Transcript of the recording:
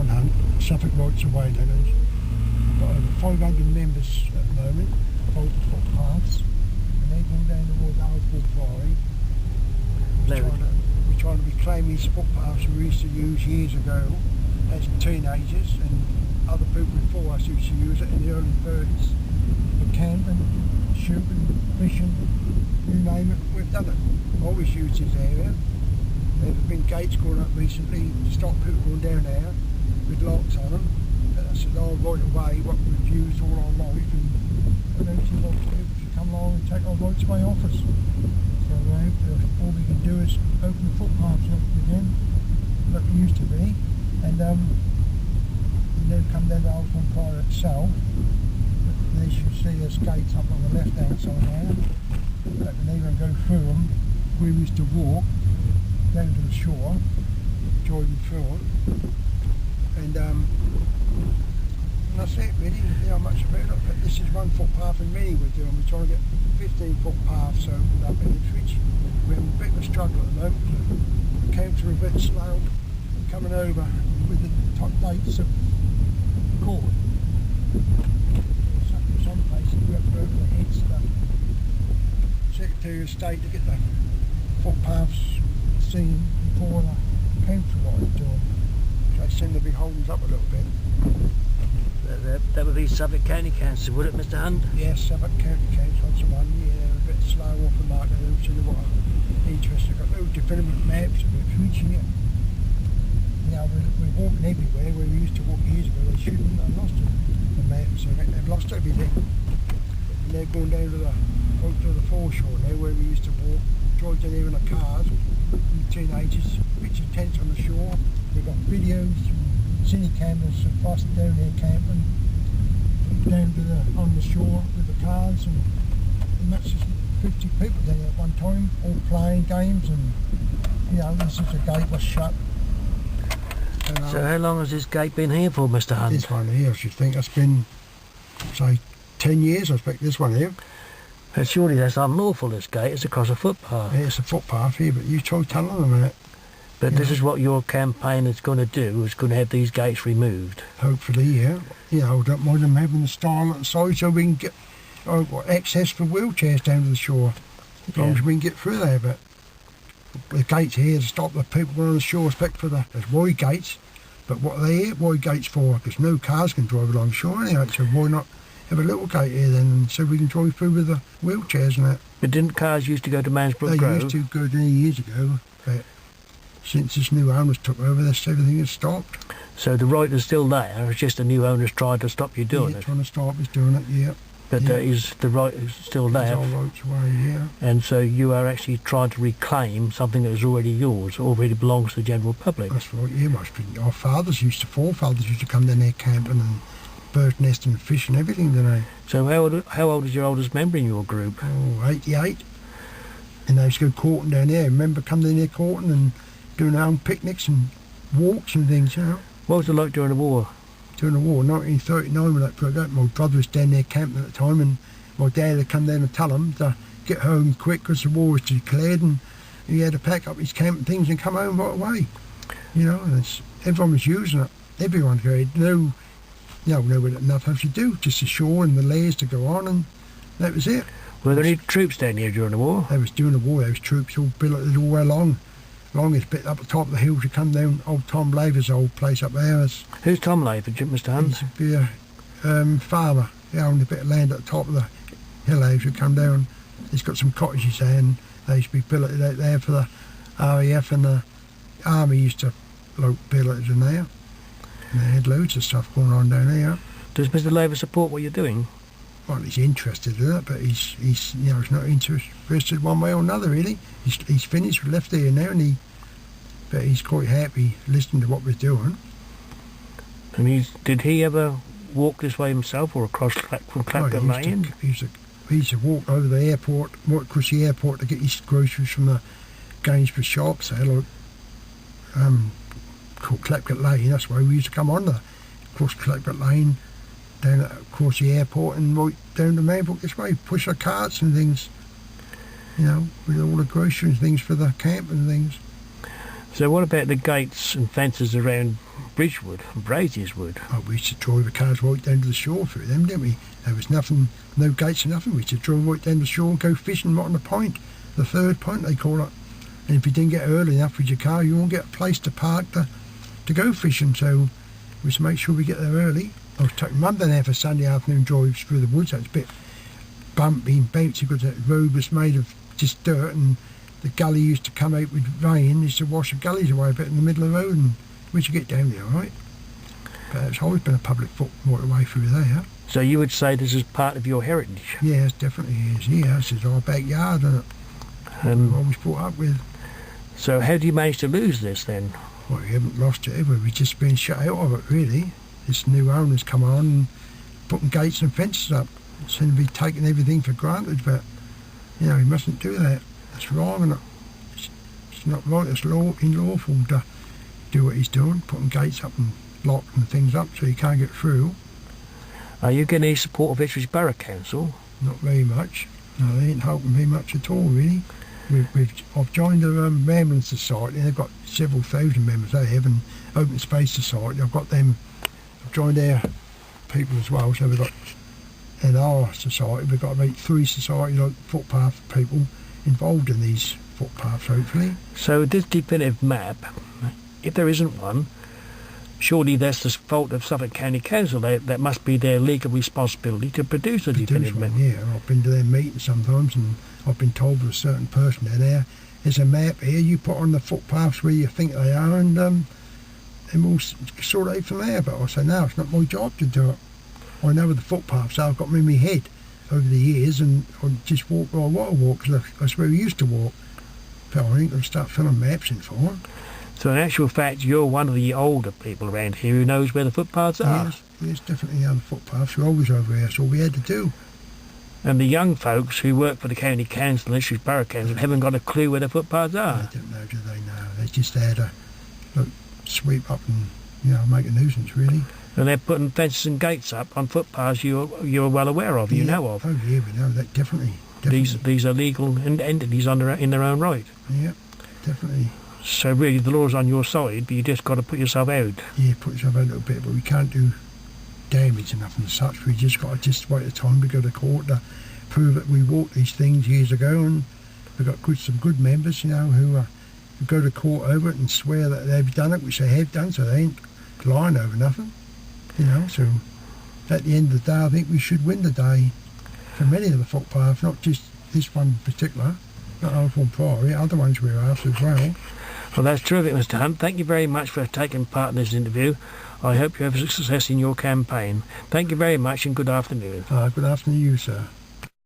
can't hunt. Suffolk rights away, then. I've got over 500 members at the moment, both footpaths, and they're going down towards Alnesbourne Priory. We're trying to reclaim these footpaths we used to use years ago as teenagers, and other people before us used to use it in the early 30s. For camping, shooting, fishing, you name it, we've done it. Always used this area. There have been gates going up recently to stop people going down there with locks on them. But that's all right away, what we've used all our life, and I don't see lots of people should come along and take our rights away off us. So all we can do is open the footpaths up again, like we used to be, and come down to Alnesbourne Priory itself. But as you see, there's gates up on the left hand side there. But we even go through them. We used to walk down to the shore, Jordan through it, and that's it really. You know much about it, but this is one footpath and many we're doing. We're trying to get 15 footpaths opened up in Ipswich. We're having a bit of a struggle at the moment. The camps are a bit slow coming over with the top dates of court. Some places we have to open the heads to the Secretary of State to get the footpaths seen before the camps are right to them. They seem to be holding us up a little bit. That would be Suffolk County Council, would it, Mr. Hunt? Yes, Suffolk County Council's the one. Yeah, they're a bit slow off the mark. They don't seem to want interest. They've got no definite maps of it, reaching it. You know, we're walking everywhere where we used to walk years ago. They shouldn't have lost it, the maps. They've lost everything. And they're going down to the foreshore now where we used to walk. Drive down there in the cars, teenagers, pitching tents on the shore. They've got videos, cine cameras of us down there camping, down to on the shore with the cars, and that's just 50 people there at one time, all playing games, and you know, this is the gate was shut. And, so how long has this gate been here for, Mr. Hunt? This one here, I should think that's been, say, 10 years, I expect this one here. But surely that's unlawful, this gate. It's across a footpath. Yeah, it's a footpath here, but you try telling them that. But this is what your campaign is going to do, is going to have these gates removed. Hopefully, yeah. You know, I don't mind them having the stile at the side so we can get access for wheelchairs down to the shore. As long as we can get through there, but the gates here to stop the people going on the shore, respect for there's wide gates, but what are they here wide gates for? Because no cars can drive along the shore anyway, so why not have a little gate here then, so we can drive through with the wheelchairs and that. But didn't cars used to go to Mansbrook Grove? They used to go there years ago, but since this new owners took over, everything has stopped. So the right is still there, it's just the new owners tried to stop you doing it? Trying to stop us doing it, yeah. But the right is still there? It's all rights away, yeah. And so you are actually trying to reclaim something that is already yours, already belongs to the general public? That's right, yeah. Our forefathers used to come down there camping and bird nesting and fishing, everything, didn't they? So how old is your oldest member in your group? Oh, 88. And they used to go courting down there. Remember coming down there courting and doing their own picnics and walks and things, you know. What was it like during the war? During the war, 1939, when that broke out, my brother was down there camping at the time, and my dad had come down and tell him to get home quick because the war was declared, and he had to pack up his camping things and come home right away. You know, and everyone was using it. Everyone had no nothing to do, just the shore and the layers to go on, and that was it. Were there any troops down here during the war? There was during the war. There was troops all billeted all the way along. Longest bit up the top of the hills, you come down old Tom Laver's old place up there. Who's Tom Laver, Mr. Hunt? He'd be a farmer. He owned a bit of land at the top of the hill as you come down. He's got some cottages there, and they used to be billeted out there for the RAF, and the army used to billeted in there. And they had loads of stuff going on down there. Does Mr. Laver support what you're doing? Well, he's interested in it, but he's not interested one way or another really. He's finished, left there now, but he's quite happy listening to what we're doing. And did he ever walk this way himself, or across from Clapton Lane? He used to walk over the airport, walk across the airport to get his groceries from the Gainsborough shops. Called Clapton Lane. That's why we used to come on across Clapton Lane, down across the airport and right down to Mansbrook this way, push our carts and things, you know, with all the groceries and things for the camp and things. So what about the gates and fences around Bridgewood and Brazierswood. Oh, we used to drive the cars right down to the shore through them, didn't we? There was nothing, no gates or nothing. We used to drive right down the shore and go fishing right on the point, the third point they call it. And if you didn't get early enough with your car, you won't get a place to park to go fishing. So we used to make sure we get there early. I was taking Mum down there for Sunday afternoon drives through the woods. That was a bit bumpy and bouncy because the road was made of just dirt, and the gully used to come out with rain. Used to wash the gullies away a bit in the middle of the road, and we used to get down there, all right? But it's always been a public waterway through there. So you would say this is part of your heritage? Yes, definitely is. Yeah, this is our backyard, and we've always brought up with. So how do you manage to lose this then? Well, we haven't lost it ever. We've just been shut out of it, really. This new owner's come on and putting gates and fences up. Seem to be taking everything for granted, but, you know, he mustn't do that. That's wrong, and it's not right. It's unlawful to do what he's doing, putting gates up and locking things up so you can't get through. Are you getting any support of Ipswich Borough Council? Not very much. No, they ain't helping me much at all, really. I've joined the Rambling Society. They've got several thousand members they have, and Open Space Society. I've joined their people as well. So we've got, in our society, we've got about 3 societies, like footpath people, involved in these footpaths, hopefully. So this definitive map, if there isn't one, surely that's the fault of Suffolk County Council. That must be their legal responsibility to produce a definitive map. Yeah, I've been to their meetings sometimes, and I've been told with a certain person there's a map here, you put on the footpaths where you think they are, and we'll sort it out from there. But I say, no, it's not my job to do it. I know where the footpaths are. I've got them in my head over the years, and I just walk where I want to walk, because that's where we used to walk. But I ain't going to start filling maps in for them. So in actual fact, you're one of the older people around here who knows where the footpaths are. Yes, definitely the footpaths. We're always over here. That's all we had to do. And the young folks who work for the County Council and Ipswich Borough Council haven't got a clue where the footpaths are. They don't know, do they? No, they're just there to sweep up and, make a nuisance, really. And they're putting fences and gates up on footpaths you're well aware of, you know of. Oh, yeah, we know that, definitely. These are legal entities in their own right. Yeah, definitely. So really the law's on your side, but you just got to put yourself out. Yeah, put yourself out a little bit, but we can't do damage and nothing as such. We just got to wait the time to go to court to prove that we walked these things years ago, and we've got some good members, who go to court over it and swear that they've done it, which they have done, so they ain't lying over nothing. So at the end of the day, I think we should win the day for many of the footpaths, not just this one in particular, not Alnesbourne Priory, other ones we're after as well. Well, that's terrific, Mr. Hunt. Thank you very much for taking part in this interview. I hope you have success in your campaign. Thank you very much, and good afternoon. Good afternoon to you, sir.